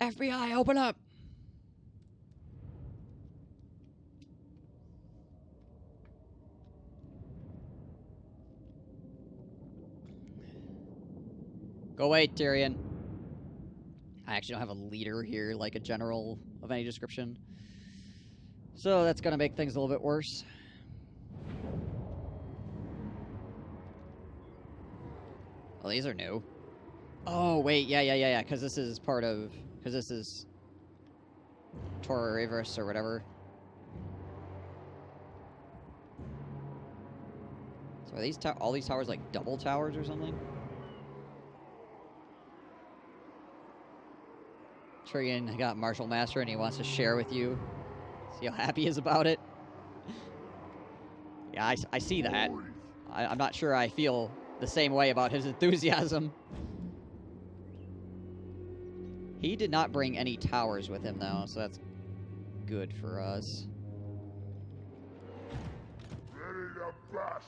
FBI, open up! Go away, Tyrion. I actually don't have a leader here, like a general of any description. So that's gonna make things a little bit worse. Oh, these are new. Oh, wait, yeah, because this is part of... Because this is... Tora Reverse or whatever. So are these all these towers like double towers or something? Tyrion got Martial Master and he wants to share with you. See how happy he is about it? Yeah, I see that. I'm not sure I feel the same way about his enthusiasm. He did not bring any towers with him, though, so that's good for us. Ready to bash.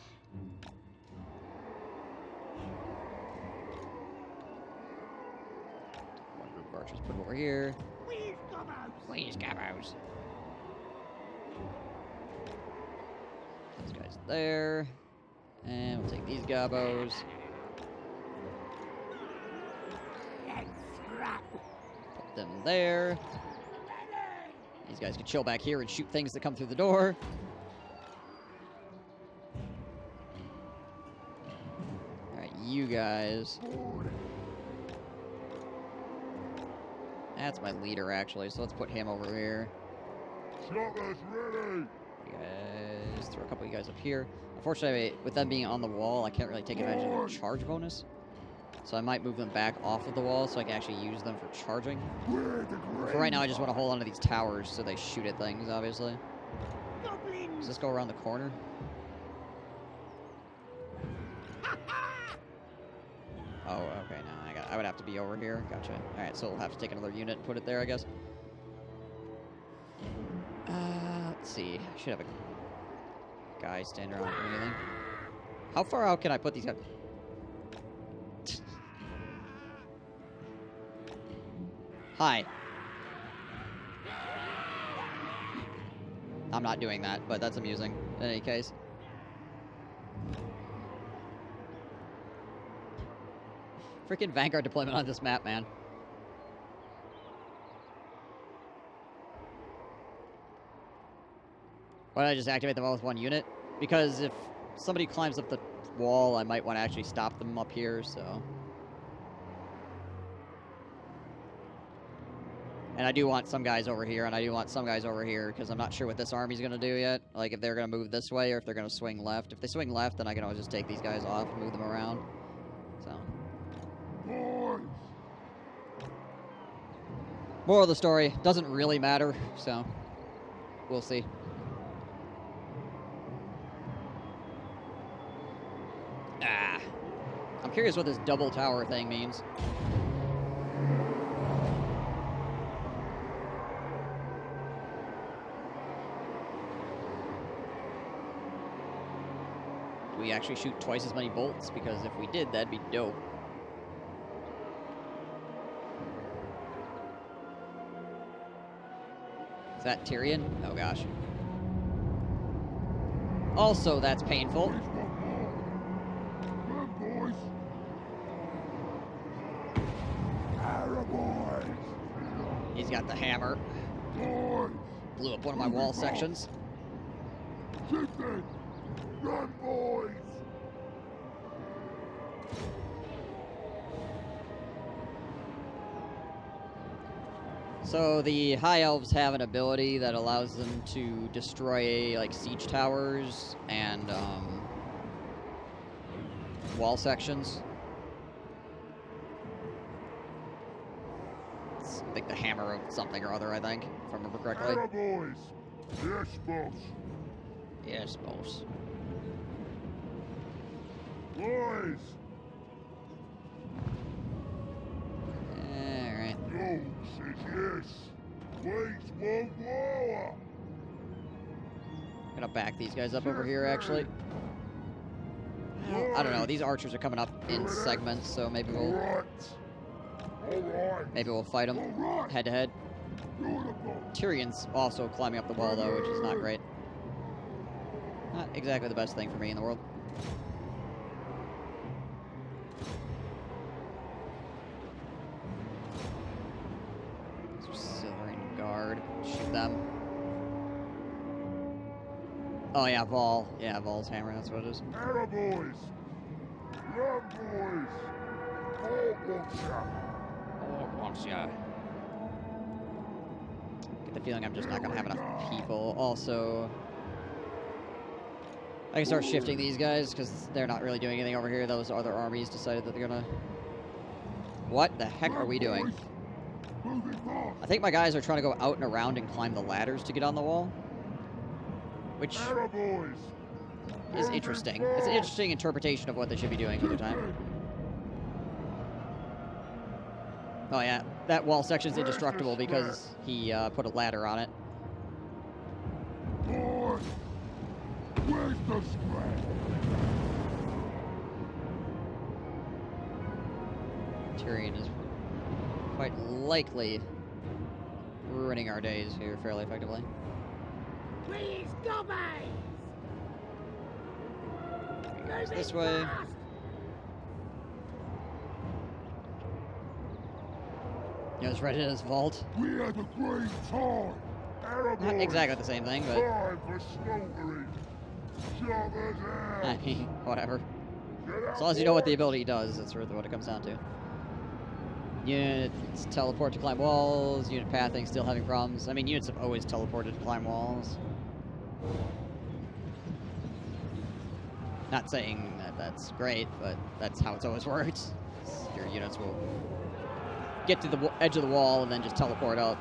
One group of archers put over here. Please, Gabos. Please, Gabos. Those guys there. And we'll take these Gabos. Put them there. These guys can chill back here and shoot things that come through the door. Alright, you guys. That's my leader, actually, so let's put him over here. Choppers ready. You guys, throw a couple of you guys up here. Unfortunately, with them being on the wall, I can't really take advantage of the charge bonus. So I might move them back off of the wall so I can actually use them for charging. For right now, I just want to hold on to these towers so they shoot at things, obviously. Does this go around the corner? Oh, okay, no, I would have to be over here. Gotcha. Alright, so we'll have to take another unit and put it there, I guess. Let's see. I should have a guy stand around or anything. How far out can I put these guys? Hi. I'm not doing that, but that's amusing in any case. Freaking Vanguard deployment on this map, man. Why don't I just activate them all with one unit? Because if somebody climbs up the wall, I might want to actually stop them up here, so... And I do want some guys over here, and I do want some guys over here, because I'm not sure what this army's going to do yet. Like, if they're going to move this way, or if they're going to swing left. If they swing left, then I can always just take these guys off and move them around. So. Moral of the story, doesn't really matter, so we'll see. I'm curious what this double tower thing means. Do we actually shoot twice as many bolts? Because if we did, that'd be dope. Is that Tyrion? Oh gosh. Also, that's painful. He's got the hammer. Blew up one of my wall sections. Run, boys! So the High Elves have an ability that allows them to destroy like siege towers and wall sections. It's like the hammer of something or other, I think, if I remember correctly. Boys! Yes, boss. Yes, boss. Boys! Alright. No, says yes. Please, one more. I'm gonna back these guys up over here, actually. I don't know. These archers are coming up in segments, so maybe we'll... Alright. Maybe we'll fight them Alright. head to head. Beautiful. Tyrion's also climbing up the wall, though, which is not great. Not exactly the best thing for me in the world. Silvering Guard. Shoot them. Oh, yeah, Vol. Yeah, Vol's hammer, that's what it is. Arrow boys. Run, boys. All wants ya. Get the feeling I'm just not going to have enough people. Also, I can start shifting these guys because they're not really doing anything over here. Those other armies decided that they're going to... What the heck are we doing? I think my guys are trying to go out and around and climb the ladders to get on the wall. Which is interesting. It's an interesting interpretation of what they should be doing with their time. Oh yeah, that wall section's indestructible because he put a ladder on it. Where's the scrap? Tyrion is quite likely ruining our days here fairly effectively. Please, gobbies! Goes this way. Yeah, it's right in his vault. We had a great time. Not exactly the same thing, but Time for slaughtering. Jobbers out. I mean, whatever. Get As out, long as you know what the boys. ability does, that's really what it comes down to. Units teleport to climb walls. Unit pathing still having problems. I mean, units have always teleported to climb walls. Not saying that that's great, but that's how it's always worked. Your units will get to the edge of the wall and then just teleport up.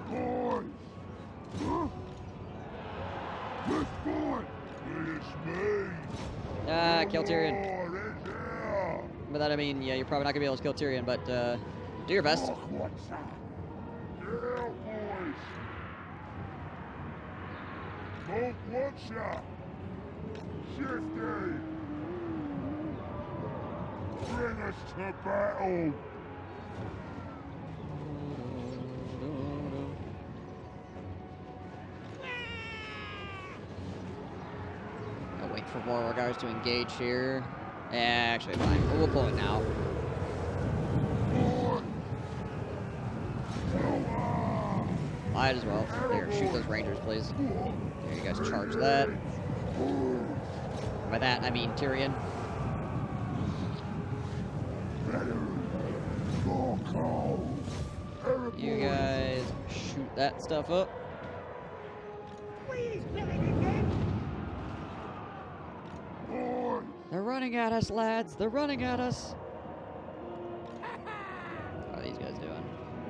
Boys. Huh? This boy. It's me. Ah, kill Tyrion. Lord is here. By that I mean, yeah, you're probably not gonna be able to kill Tyrion, but do your best. Look what's that. Yeah, boys. Smoke one shot. Shifty. Bring us to battle. I'll wait for more of our guys to engage here. Actually, fine. We'll pull it now. Might as well. Here, shoot those rangers, please. There, you guys charge that. By that, I mean Tyrion. You guys shoot that stuff up. Please, Billy again! They're running at us, lads. They're running at us. How are these guys doing?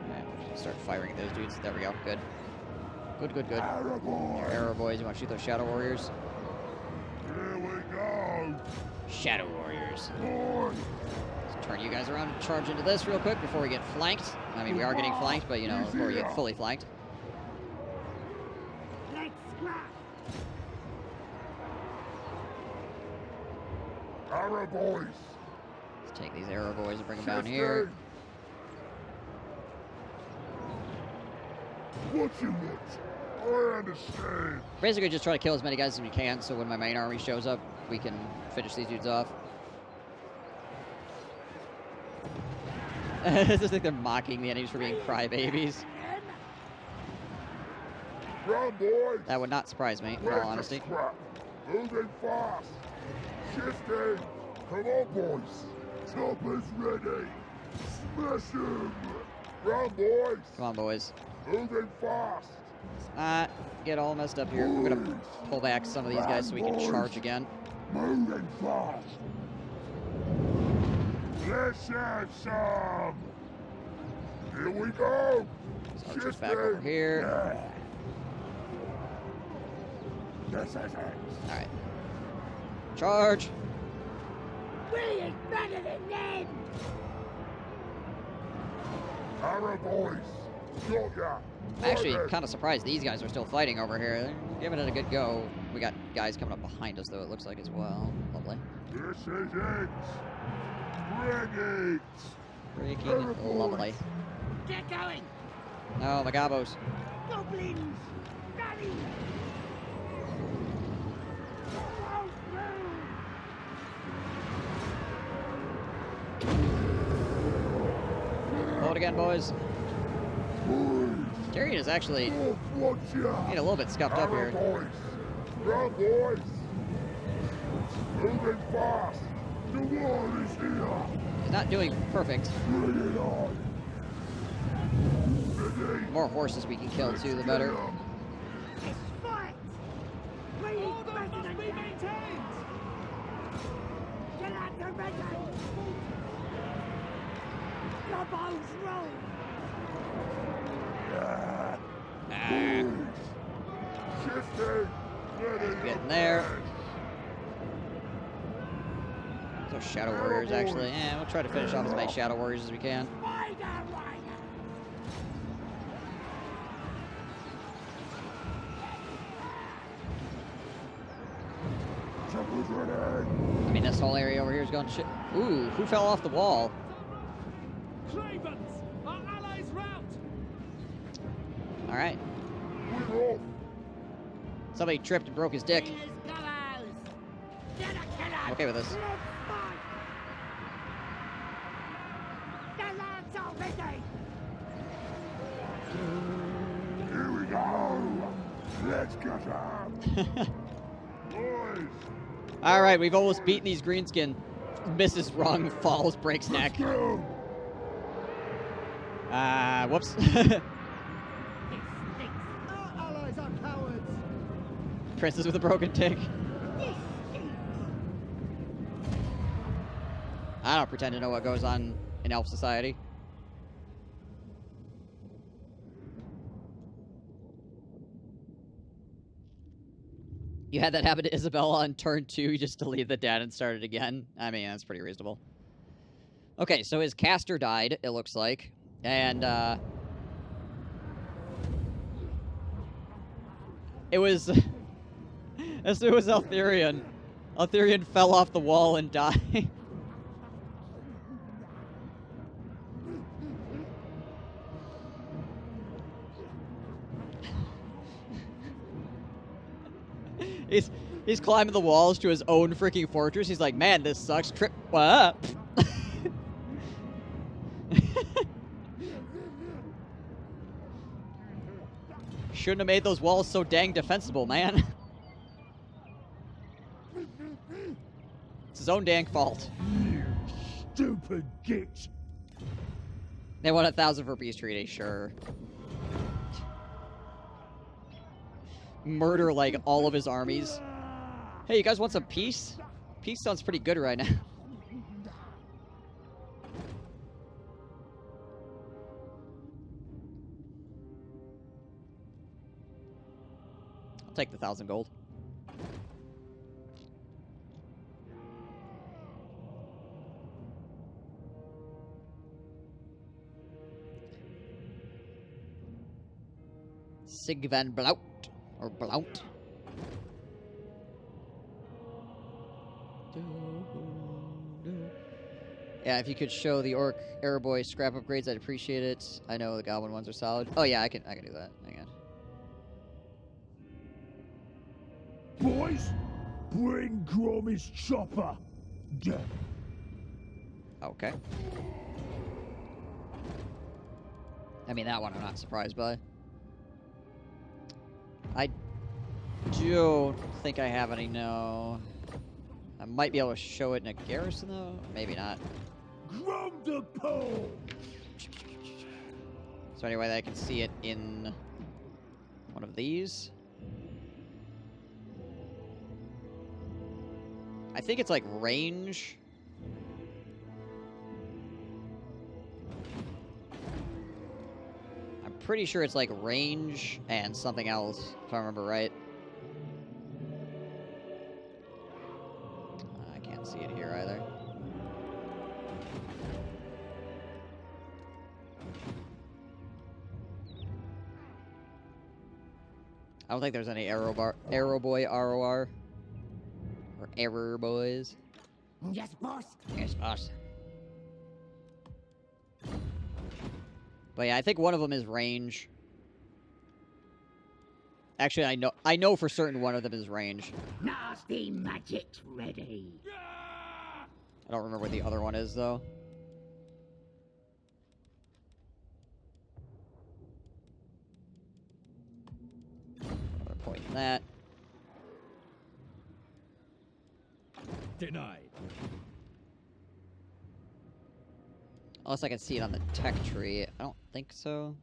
Alright, start firing at those dudes. There we go. Good. Good, good, good. Your arrow boys. You want to shoot those shadow warriors? Here we go. Shadow warriors. Boys. Let's turn you guys around and charge into this real quick before we get flanked. I mean, we are getting flanked, but, you know, before we get fully flanked. Let's scrap! Arrow boys. Let's take these arrow boys and bring them down here. What you want? I understand. Basically, just try to kill as many guys as we can, so when my main army shows up, we can finish these dudes off. I just think they're mocking the enemies for being crybabies. Run, boys. That would not surprise me, in all honesty. Moving fast. Shifting. Come on, boys. Choppers ready. Smash him. Run, boys. Come on, boys. Moving fast. Get all messed up here. We're gonna pull back some of these guys so we can charge again. Moving fast. Let's have some. Here we go. Let's archers back over here. Yeah. This is it. Alright. Charge! We're better than them! Arrow boys. Got ya. I'm actually kind of surprised these guys are still fighting over here. They're giving it a good go. We got guys coming up behind us, though, it looks like, as well. Lovely. This is it. Bring it. Freaking lovely. Get going! Oh, my gobos. Goblins! Rally! Oh, Pull it again, boys. Tyrion is actually getting a little bit scuffed up here. Boys! Run, boys! Moving fast! The war is here! He's not doing perfect. Bring it on! The more horses we can kill, too, the better. It's fight! We is better than be maintained! Get out the red line! Gobos roll! Shifting! Getting there. So Shadow Warriors, actually. Yeah, we'll try to finish off as many Shadow Warriors as we can. Spider Rider! Temper's ready! I mean, this whole area over here is going shit. Ooh, who fell off the wall? Cravens! Our allies rout! All right. We're off! Somebody tripped and broke his dick. Here's Gobos! Get a killer! I'm okay with this. Let's fight! The lads are ready! Here we go! Let's get up! Boys! All right, we've almost beaten these greenskin. Misses rung, falls, breaks neck. Go! Whoops. This stinks! Our allies are cowards! Princess with a broken dick. This stinks! I don't pretend to know what goes on in elf society. You had that happen to Isabella on turn 2, you just deleted the data and started again. I mean, that's pretty reasonable. Okay, so his caster died, it looks like. And, it was... it was Altherion. Altherion fell off the wall and died. He's climbing the walls to his own freaking fortress. He's like, man, this sucks. Trip. What? Shouldn't have made those walls so dang defensible, man. It's his own dang fault. You stupid git! They want 1,000 for peace treaty, sure. Murder, like, all of his armies. Hey, you guys want some peace? Peace sounds pretty good right now. I'll take the 1,000 gold. Sig van Blout. Or Blount. Yeah, if you could show the Orc Aeroboy scrap upgrades, I'd appreciate it. I know the Goblin ones are solid. Oh yeah, I can do that. Hang on. Boys, bring Grommy's chopper! Get. Okay. I mean, that one I'm not surprised by. I don't think I have any, no. I might be able to show it in a garrison, though. Maybe not. Grom the pole! So anyway, I can see it in one of these. I think it's like range. I'm pretty sure it's like range and something else, if I remember right. I can't see it here either. I don't think there's any Aeroboy ROR. Or Error Boys. Yes, boss. Yes, boss. But yeah, I think one of them is range. Actually, I know for certain one of them is range. Nasty magic's ready. I don't remember what the other one is, though. Another point in that. Denied. Unless I can see it on the tech tree. I don't think so.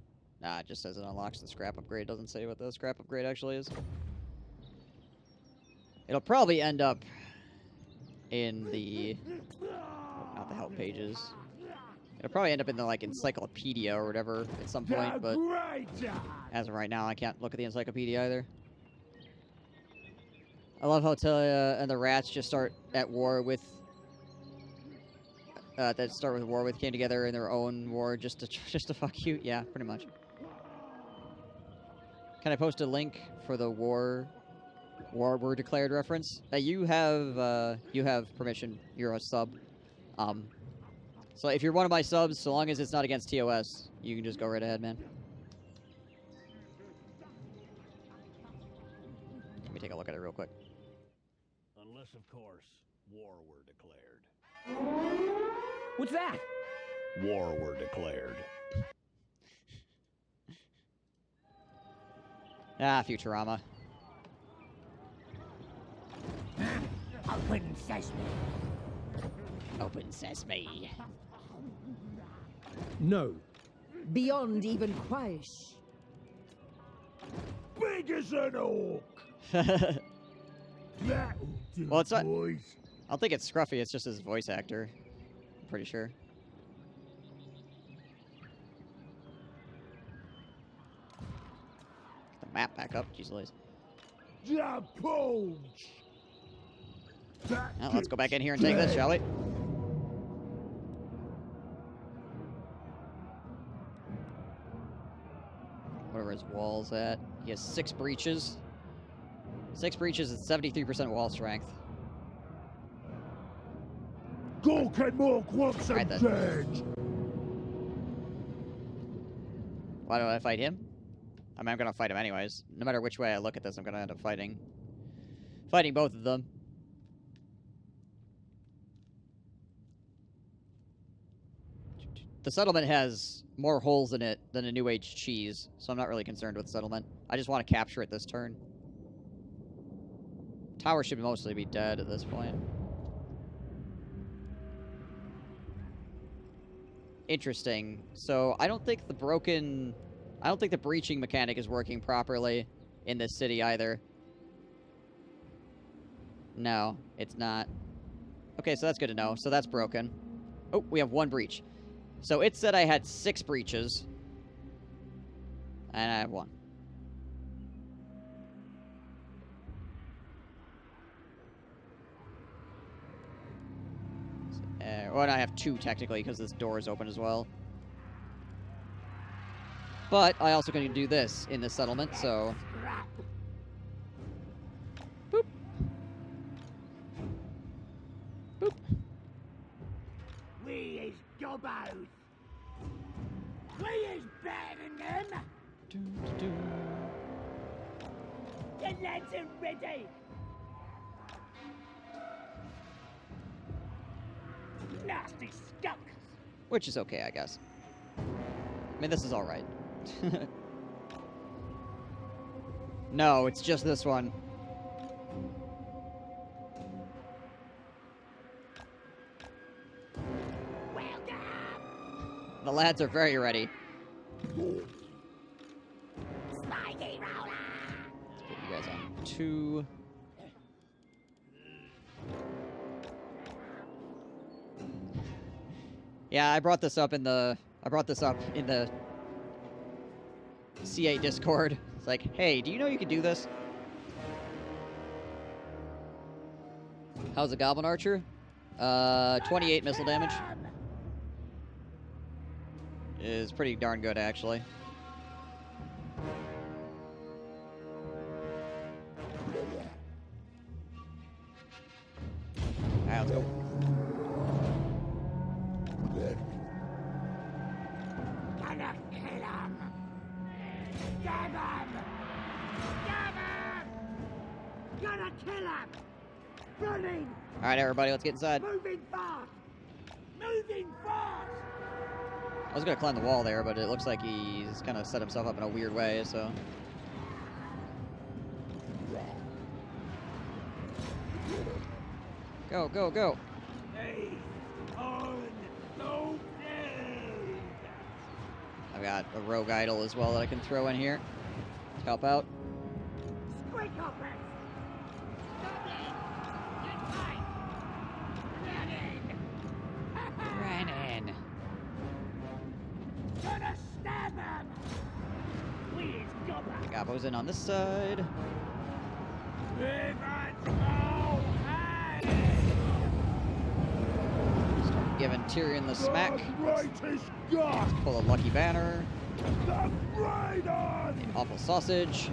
Nah, it just says it unlocks the scrap upgrade. Doesn't say what the scrap upgrade actually is. It'll probably end up in the... not the help pages. It'll probably end up in the, like, encyclopedia or whatever at some point, but as of right now, I can't look at the encyclopedia either. I love how Talia and the rats just start at war with... came together in their own war just to fuck you. Yeah, pretty much. Can I post a link for the war were declared reference? You have permission. You're a sub. So if you're one of my subs, so long as it's not against TOS, you can just go right ahead, man. Let me take a look at it real quick. Unless, of course, war were declared. What's that? War were declared. Ah, Futurama. Open sesame. Open sesame. No. Beyond even Quaish. Big as an orc. That'll do, Well, it's not... boys. I don't think it's Scruffy, it's just his voice actor. I'm pretty sure. Get the map back up, jeez Louise. Yeah, Paunch. Well, let's go back in here and take this, shall we? Whatever his wall's at. He has 6 breaches. 6 breaches is 73% wall strength. Gork and Mork want some Right then. change. Why do I fight him? I mean, I'm gonna fight him anyways. No matter which way I look at this, I'm gonna end up fighting both of them. The settlement has more holes in it than a New Age cheese, so I'm not really concerned with settlement. I just want to capture it this turn. Tower should mostly be dead at this point. Interesting. So I don't think the breaching mechanic is working properly in this city either. No, it's not. Okay, so that's good to know. So that's broken. Oh, we have 1 breach. So it said I had 6 breaches. And I have 1. Well, I have 2 technically because this door is open as well. But I also going to do this in this settlement, so... Boop. Boop. We is gobbos. We is better than them. The lads are ready. Nasty skunks. Which is okay, I guess. I mean, this is alright. No, it's just this one. Welcome. The lads are very ready. Spiky roller. Let's put you guys on 2. Yeah, I brought this up in the C8 Discord. It's like, hey, do you know you can do this? How's the Goblin Archer? 28 missile damage. Is pretty darn good, actually. Alright, let's go. Gonna Gonna kill him! Running! All right, everybody, let's get inside. Moving fast! Moving fast! I was gonna climb the wall there, but it looks like he's kind of set himself up in a weird way, so. Go, go, go. Hey, on, no I've got a rogue idol as well that I can throw in here to help out. Squeak up it! Running. Gonna stab him! Please, gobber! Gabbo's in on this side. Start giving Tyrion the smack. Greatest God! Pull a lucky banner. The Raiden! Awful sausage.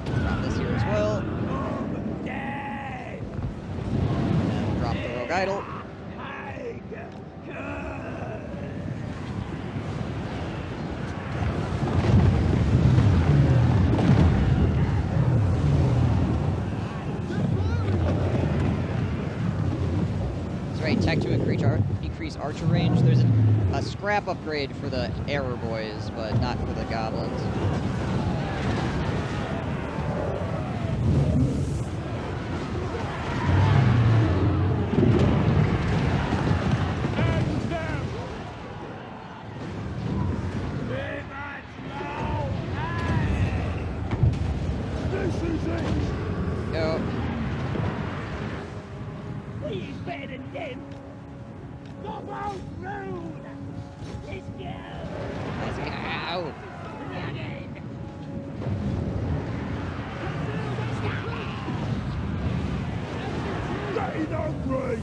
Drop this here as well. And drop the rogue idol. Is there any tech to increase archer range? There's a scrap upgrade for the arrow boys, but not for the goblins. This is it! Go. He's better than them! Gobbo rude! Let's go! Let's go. Running! Getting hungry!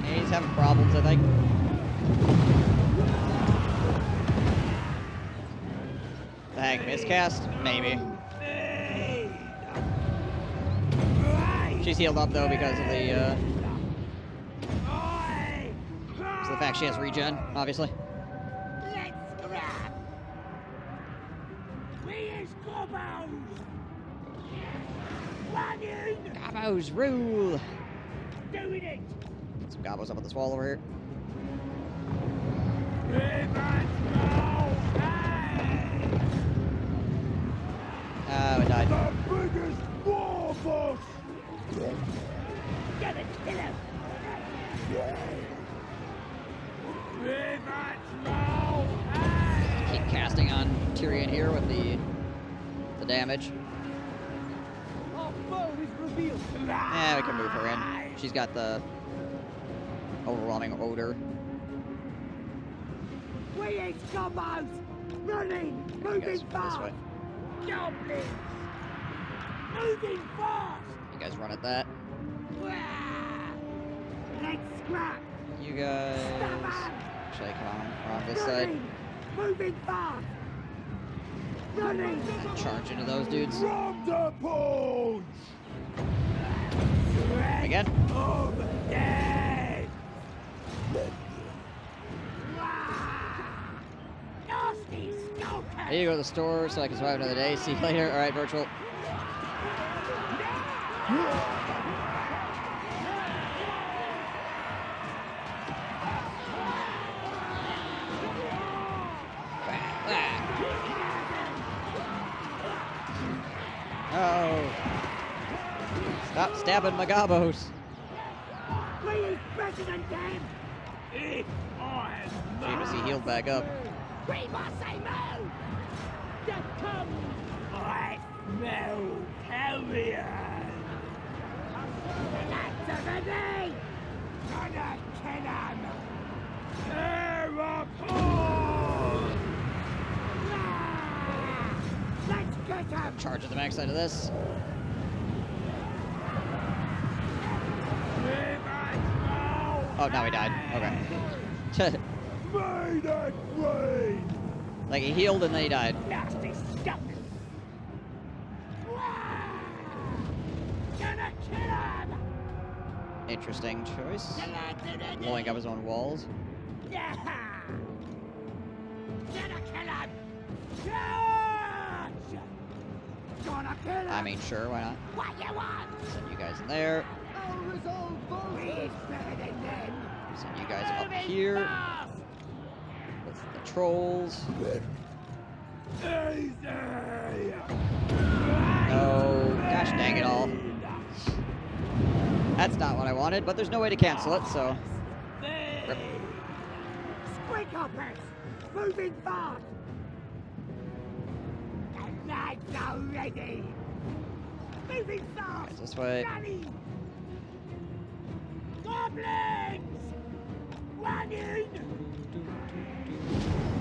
Yeah, he's having problems, I think. The heck, miscast? Maybe. She's healed up though because of the fact she has regen, obviously. Let's grab! Where's Gobbo's? Running! Gabbo's rule. Doing it! Get some Gabbos up on this wall over here. Ah, we died. The biggest war boss! Gonna kill him! Keep casting on Tyrion here with the damage. Our foe is revealed. Yeah, we can move her in. She's got the overwhelming odor. Where's Gobbo's? Running! Okay, Moving guys, this fast! way. Goblins! Moving fast! You guys run at that. Let's scrap! You guys. Actually, come on, we're on this side. Running! Moving fast! Running! Charge into those dudes. From the Paunch! Again. Dead! Nasty skulker! I need to go to the store so I can survive another day. See you later. All right, virtual. Oh. Stop stabbing my Gabbos. Please, President Dan! If I Seems he healed back up. we must say move! Just come! I smell carrion! That's of the day! Gonna kill him! Terrapon! Let's get him! Charge at the backside of this. Oh, now he died. Okay. Made it rain! Like he healed and then he died. Nasty skunk! Gonna kill him! Interesting choice. Blowing up his own walls. Yeah! Gonna kill him! Charge! Gonna kill him! I mean, sure, why not? What you want? Send you guys in there. Our resolve He's falters. better than them! Send you guys up Moving here fast! with the trolls. Easy! Oh, gosh dang it all. That's not what I wanted, but there's no way to cancel it, so. Rip. Squig hoppers! Moving fast! The lads are ready! Moving fast! Guys, this way. Running! Goblins! Running!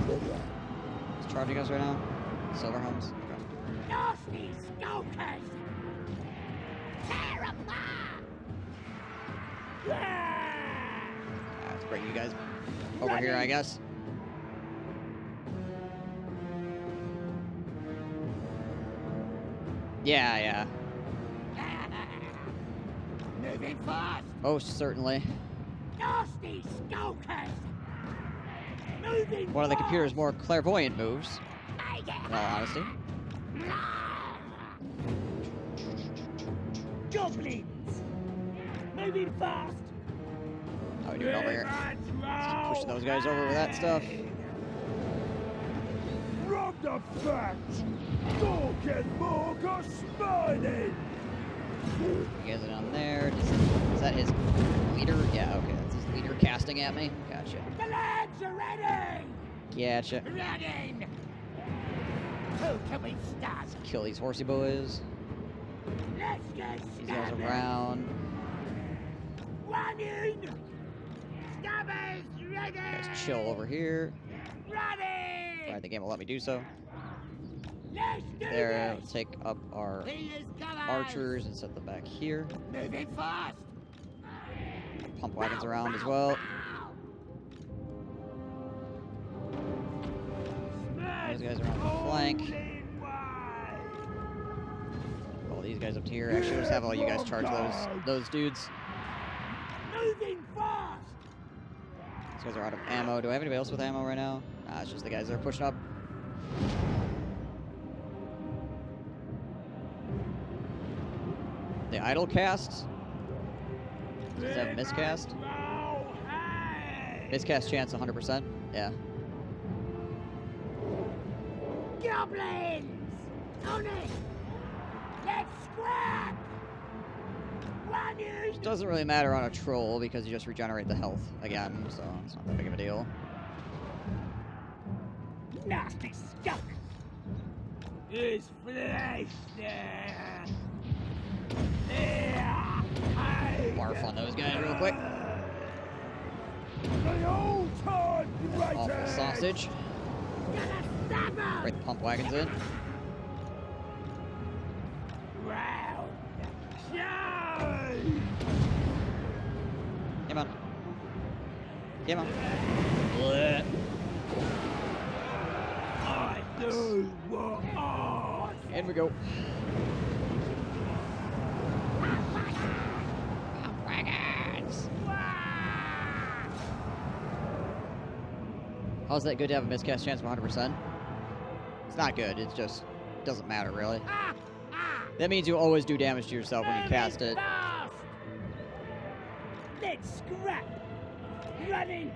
Who's charging us right now? Silver Homes? Okay. Nasty skulkers! Tear apart! Let's bring you guys over here, I guess. Yeah. Moving fast! Most certainly. Nasty skulkers! Moving One of the fast! computer's more clairvoyant moves, in all honesty. Goblins! Moving fast! How are we doing over here? Pushing those guys over with that stuff. From the facts, go get more spiding. You guys are down there. Is that his leader? Yeah, okay. That's his leader casting at me. Gotcha. The lads are ready! Gotcha. Running! Who can we start? Kill these horsey boys. Let's get These guys stabbers! around. Running! Stabbers ready! Guys chill over here. Running! Alright, the game will let me do so. Let's do There, this! take up our He is coming! archers and set them back here. Moving fast! Pump wagons around as well. Those guys are on the flank. All these guys up here. Actually, just have all you guys charge those dudes. Moving fast! These guys are out of ammo. Do I have anybody else with ammo right now? Nah, it's just the guys that are pushing up. The idle cast. Does it have miscast? Miscast chance 100%. Yeah. Goblins! On it! Let's scrap! Running! Doesn't really matter on a troll because you just regenerate the health again, so it's not that big of a deal. Nasty skunk! His flesh there! Barf on those guys real quick. The old time Awful sausage. Gonna stab him! Bring the pump wagons in. Round! Charge! Come on. Come on. Blech. I do what I... In we go. How's that good to have a miscast chance of 100%? It's not good. It just doesn't matter, really. That means you always do damage to yourself when you cast it. Fast! Let's scrap! Running!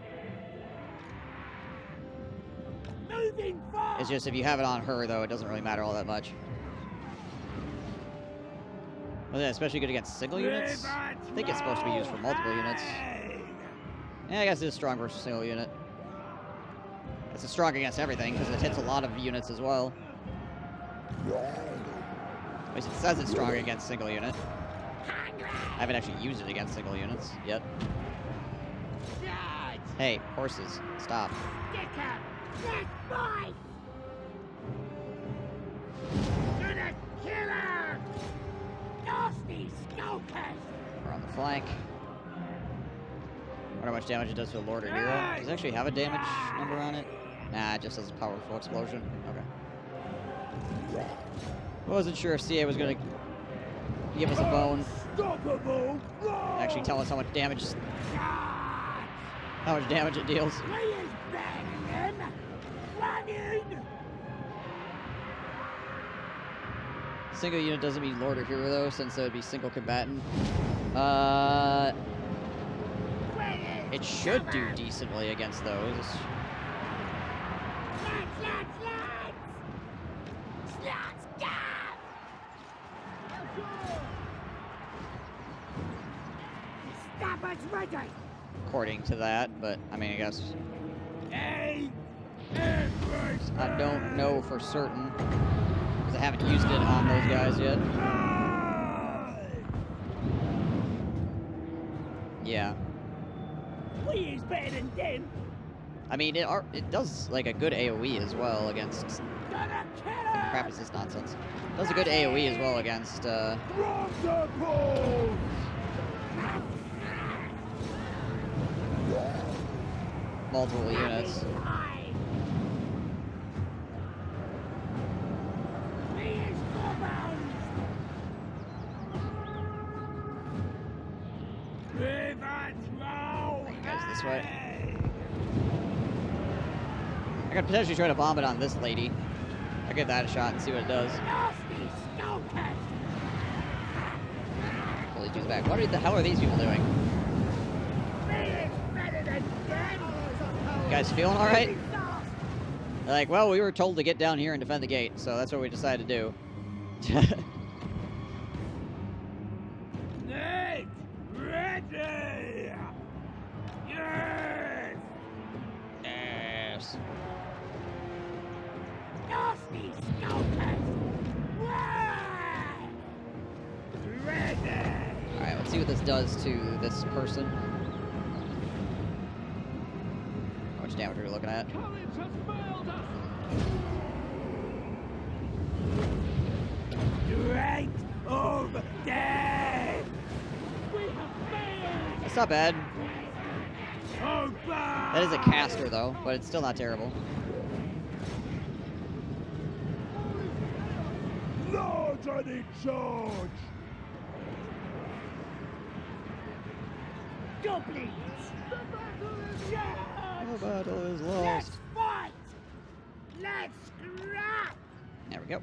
Moving fast! It's just if you have it on her, though, it doesn't really matter all that much. Well, yeah, especially good against single units. I think it's supposed to be used for multiple units. Yeah, I guess it is strong versus single unit. It's strong against everything because it hits a lot of units as well. At least it says it's strong against single unit. I haven't actually used it against single units yet. Charge! Hey, horses, stop. Stick up! Let's fight! Gonna kill her! Nasty skulkers! We're on the flank. I wonder how much damage it does to a Lord or Hero. Does it actually have a damage number on it? Nah, it just says powerful explosion. Okay. I wasn't sure if CA was going to give us a bone. Unstoppable! Actually tell us how much damage it deals. Single unit doesn't mean Lord or Hero though, since it would be single combatant. It should do decently against those. According to that, but I mean, I guess I don't know for certain because I haven't used it on those guys yet. Yeah. We is better than them. I mean, it does like a good AOE as well against. Crap is this nonsense? It does a good AOE as well against. Multiple units. Bring you guys this way. I could potentially try to bomb it on this lady. I'll give that a shot and see what it does. Holy dude's back. What the hell are these people doing? You guys feeling alright? They're like, well, we were told to get down here and defend the gate, so that's what we decided to do. Ready! Yes! Yes. Nasty scalpers! Ready! Alright, let's see what this does to this person. How much damage are we looking at? Strength of death! That's not bad. So bad! That is a caster, though, but it's still not terrible. Lords are in charge! Goblins! The battle is Let's lost. fight! Let's scrap! There we go.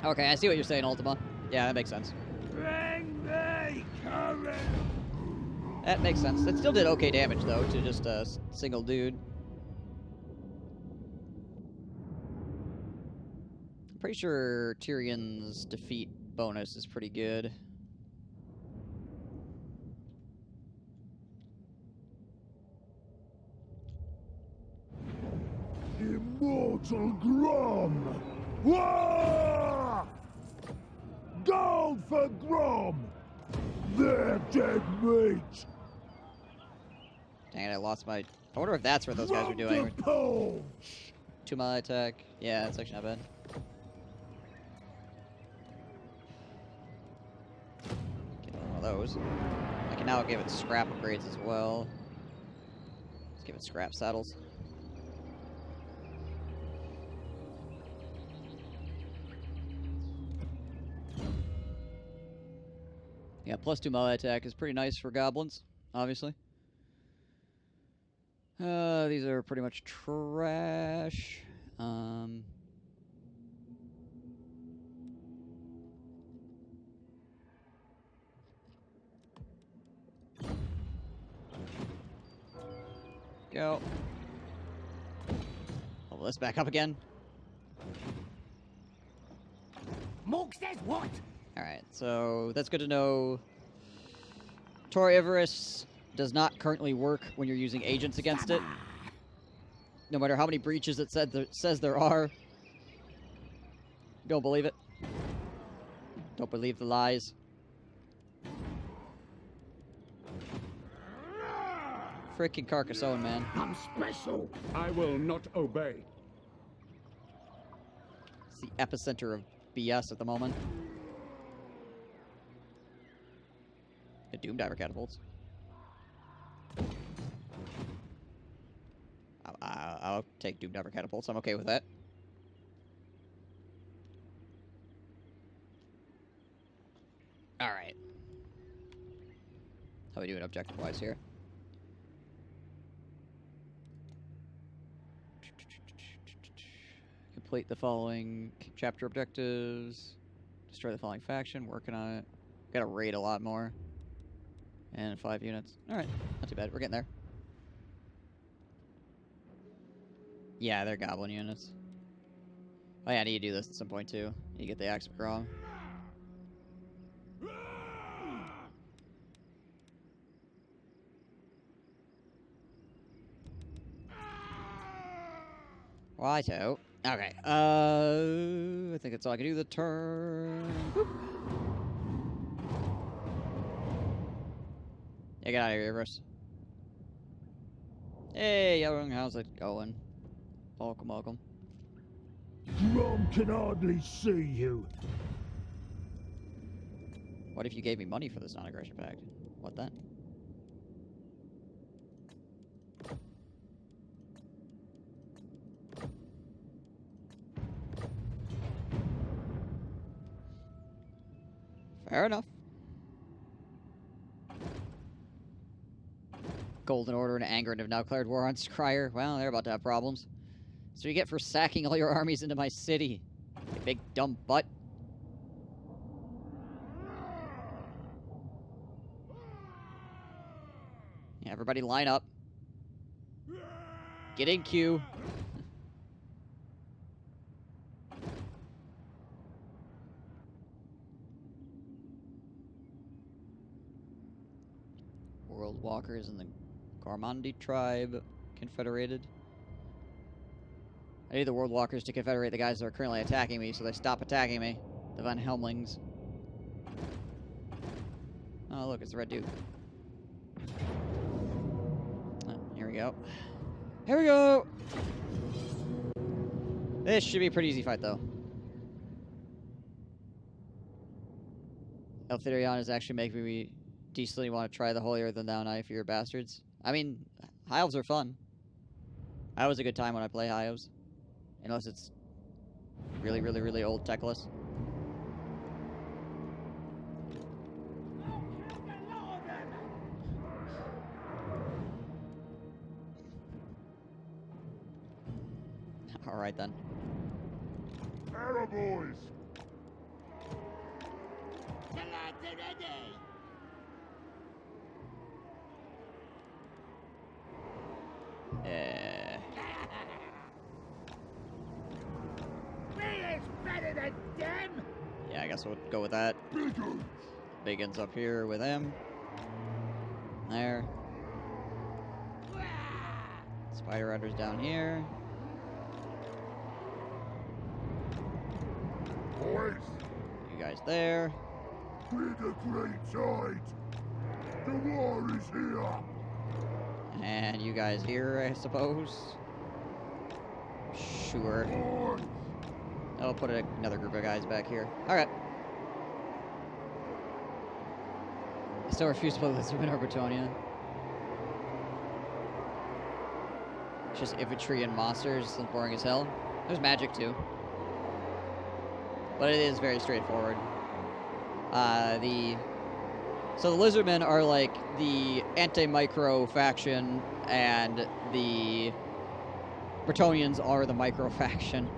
Okay, I see what you're saying, Ultima. Yeah, that makes sense. Bring me courage! That makes sense. It still did okay damage, though, to just a single dude. I'm pretty sure Tyrion's defeat bonus is pretty good. Immortal Grom! Wah! Gold for Grom! They're dead meat! Dang it, I lost my... I wonder if that's what those guys are doing. Paunch! 2 melee attack. Yeah, that's actually not bad. Get one of those. I can now give it scrap upgrades as well. Let's give it scrap saddles. Yeah, +2 melee attack is pretty nice for goblins, obviously. These are pretty much trash. Go. Level this back up again. Morg says what? Alright, so that's good to know. Tor Ivarus does not currently work when you're using agents against it. No matter how many breaches it says there are. Don't believe it. Don't believe the lies. Freaking Carcassonne, man. I'm special. I will not obey. It's the epicenter of BS at the moment. The Doom Diver catapults. I'll take Doom Diver catapults. I'm okay with that. Alright. How are we doing objective-wise here? Complete the following chapter objectives. Destroy the following faction. Working on it. Gotta raid a lot more. And 5 units. Alright. Not too bad. We're getting there. Yeah, they're goblin units. Oh yeah, I need to do this at some point too. Need to get the Axe of Grom. Righto. Okay. I think that's all I can do. The turn. Boop. Yeah, get out of here, Russ. Hey, young, how's it going? Welcome, welcome. Grom can hardly see you. What if you gave me money for this non-aggression pact? What then? Fair enough. Golden Order and Angron have now declared war on Scryer. Well, they're about to have problems. So you get for sacking all your armies into my city. You big dumb butt. Yeah, everybody line up. Get in queue. World Walkers and the Gormandi tribe confederated. I need the World Walkers to confederate the guys that are currently attacking me so they stop attacking me. The Van Helmlings. Oh, look, it's the red dude. Oh, here we go. Here we go! This should be a pretty easy fight, though. Elthirion is actually making me decently want to try the Holier Than Thou Knife, you bastards. I mean, High Elves are fun. That was a good time when I play High Elves. Unless it's really, really, really old techless. Alright then. Arrow boys! Yeah, I guess we'll go with that. Biggins up here with him. There. Spider Riders down here. Boys, You guys there. we're the great tide. The war is here. And you guys here, I suppose. Sure. Boys, I'll put another group of guys back here. Alright. I still refuse to play Lizardman or Bretonnia. It's just infantry and monsters. It's boring as hell. There's magic too. But it is very straightforward. So the Lizardmen are like the anti-micro faction, and the Bretonians are the micro faction.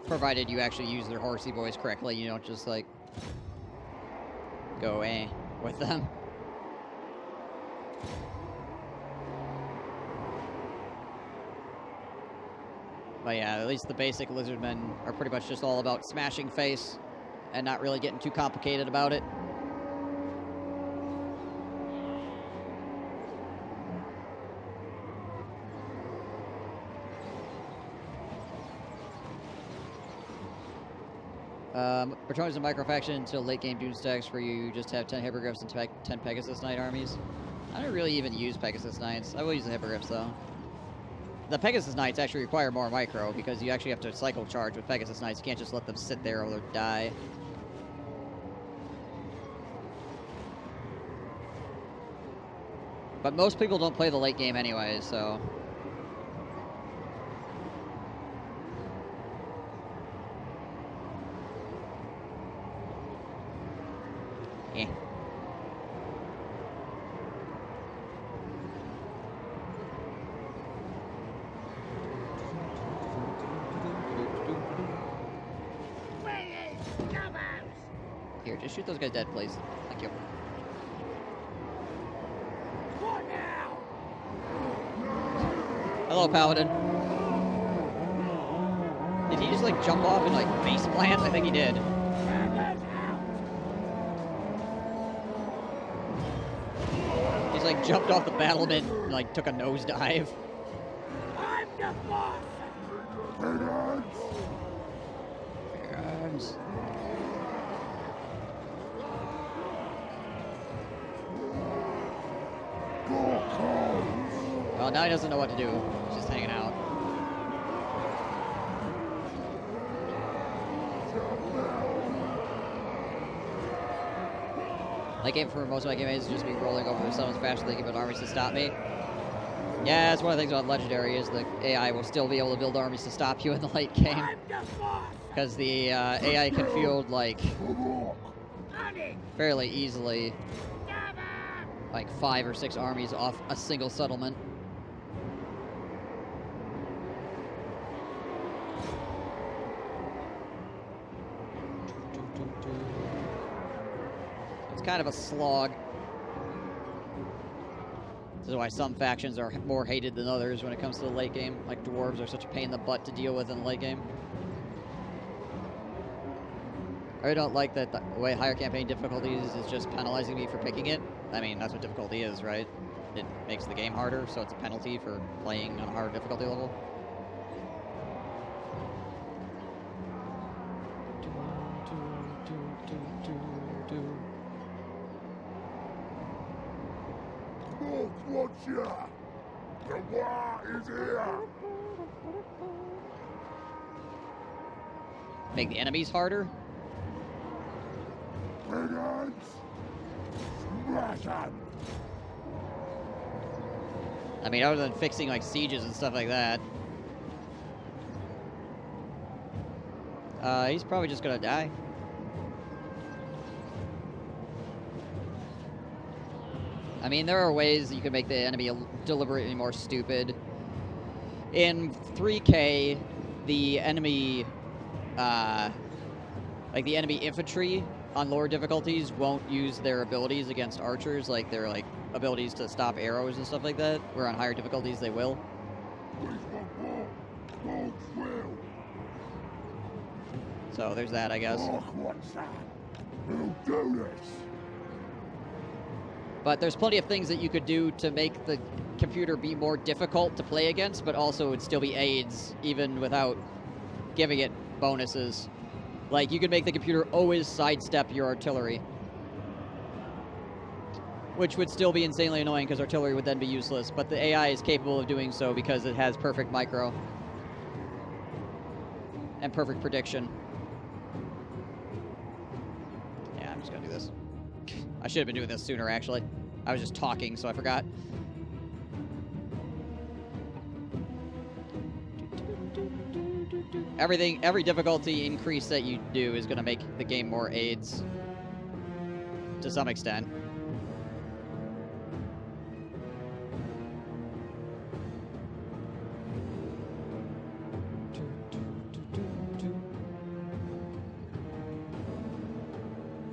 Provided you actually use their horsey voice correctly, you don't just like go with them. But yeah, at least the basic Lizardmen are pretty much just all about smashing face and not really getting too complicated about it. Patrons and microfaction until late game Dune stacks where you just have 10 Hippogriffs and 10 Pegasus Knight armies. I don't really even use Pegasus Knights. I will use the Hippogriffs though. The Pegasus Knights actually require more micro because you actually have to cycle charge with Pegasus Knights. You can't just let them sit there or they'll die. But most people don't play the late game anyway, so... Eh. Here, just shoot those guys dead, please. Thank you. What now? Hello, Paladin. Did he just, like, jump off and, like, face plant? I think he did. He's, like, jumped off the battlement and, like, took a nosedive. I'm the boss. Guns. Well, now he doesn't know what to do. He's just hanging out. Late game for most of my game is just me rolling over the summons faster than given armies to stop me. Yeah, that's one of the things about Legendary is the AI will still be able to build armies to stop you in the late game. Because the AI can field, like, fairly easily, like 5 or 6 armies off a single settlement. It's kind of a slog. This is why some factions are more hated than others when it comes to the late game. Like dwarves are such a pain in the butt to deal with in the late game. I really don't like that the way higher campaign difficulties is just penalizing me for picking it. I mean, that's what difficulty is, right? It makes the game harder, so it's a penalty for playing on a higher difficulty level. Look, watch ya! The war is here! Make the enemies harder? Brigands! Smash 'em! I mean, other than fixing, like, sieges and stuff like that. He's probably just gonna die. I mean, there are ways that you can make the enemy deliberately more stupid. In 3K, the enemy, like the enemy infantry on lower difficulties won't use their abilities against archers, like their abilities to stop arrows and stuff like that, where on higher difficulties they will. So there's that, I guess. Look, what's that? We'll do this! But there's plenty of things that you could do to make the computer be more difficult to play against, but also would still be aids, even without giving it bonuses. Like, you could make the computer always sidestep your artillery. Which would still be insanely annoying, because artillery would then be useless. But the AI is capable of doing so because it has perfect micro. And perfect prediction. Yeah, I'm just gonna do this. I should have been doing this sooner, actually. I was just talking, so I forgot. Every difficulty increase that you do is going to make the game more aids. To some extent.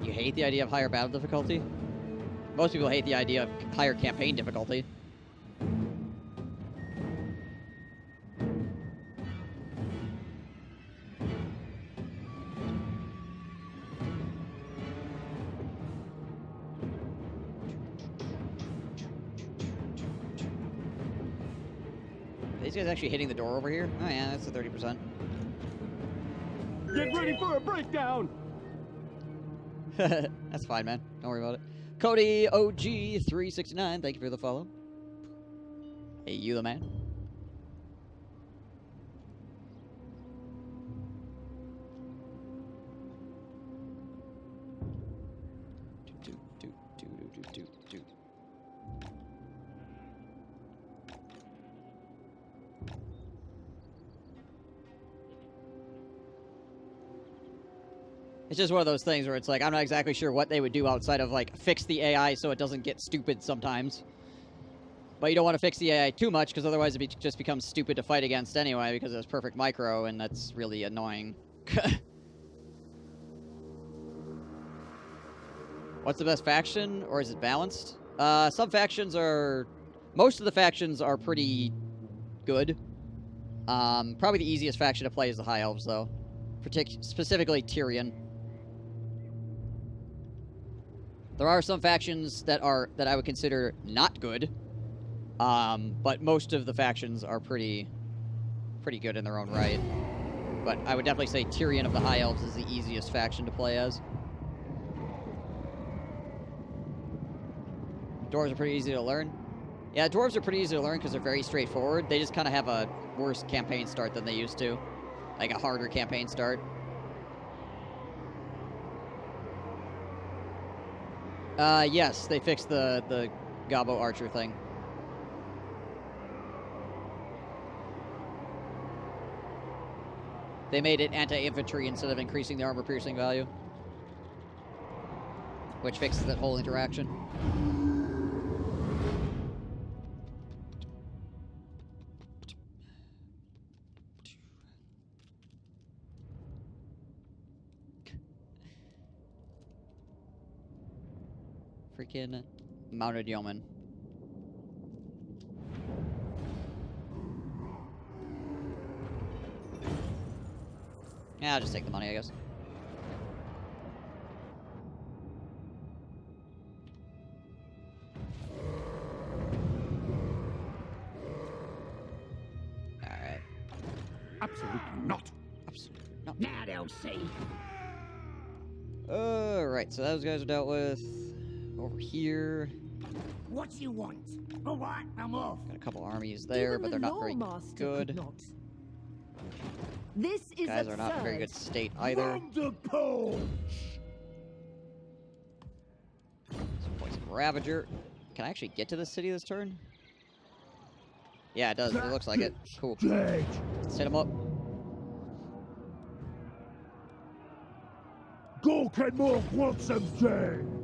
You hate the idea of higher battle difficulty? Most people hate the idea of higher campaign difficulty. Are these guys actually hitting the door over here? Oh yeah, that's a 30%. Get ready for a breakdown! That's fine, man. Don't worry about it. Cody OG369, thank you for the follow. Hey, you the man. It's just one of those things where it's like, I'm not exactly sure what they would do outside of, like, fix the AI so it doesn't get stupid sometimes. But you don't want to fix the AI too much, because otherwise it just becomes stupid to fight against anyway, because it's perfect micro, and that's really annoying. What's the best faction, or is it balanced? Some factions are... Most of the factions are pretty good. Probably the easiest faction to play is the High Elves, though. Specifically Tyrion. There are some factions that I would consider not good, but most of the factions are pretty good in their own right. But I would definitely say Tyrion of the High Elves is the easiest faction to play as. Dwarves are pretty easy to learn. Yeah, dwarves are pretty easy to learn because they're very straightforward. They just kind of have a worse campaign start than they used to, like a harder campaign start. Yes, they fixed the Gobbo Archer thing. They made it anti-infantry instead of increasing the armor-piercing value, which fixes that whole interaction. Freaking mounted yeoman. Yeah, I'll just take the money, I guess. Alright. Absolutely not. Absolutely not. Now they'll see. Alright, so those guys are dealt with. Over here. What you want? All right, I'm off. Got a couple armies there, Even but they're the not very Lawmaster good. could not. This is Guys are not in very good state either. From the Paunch! Some poison Ravager. Can I actually get to the city this turn? Yeah, it does. It looks like it. Cool. Dead! Let's hit him up. Go Kenmore wants them dead!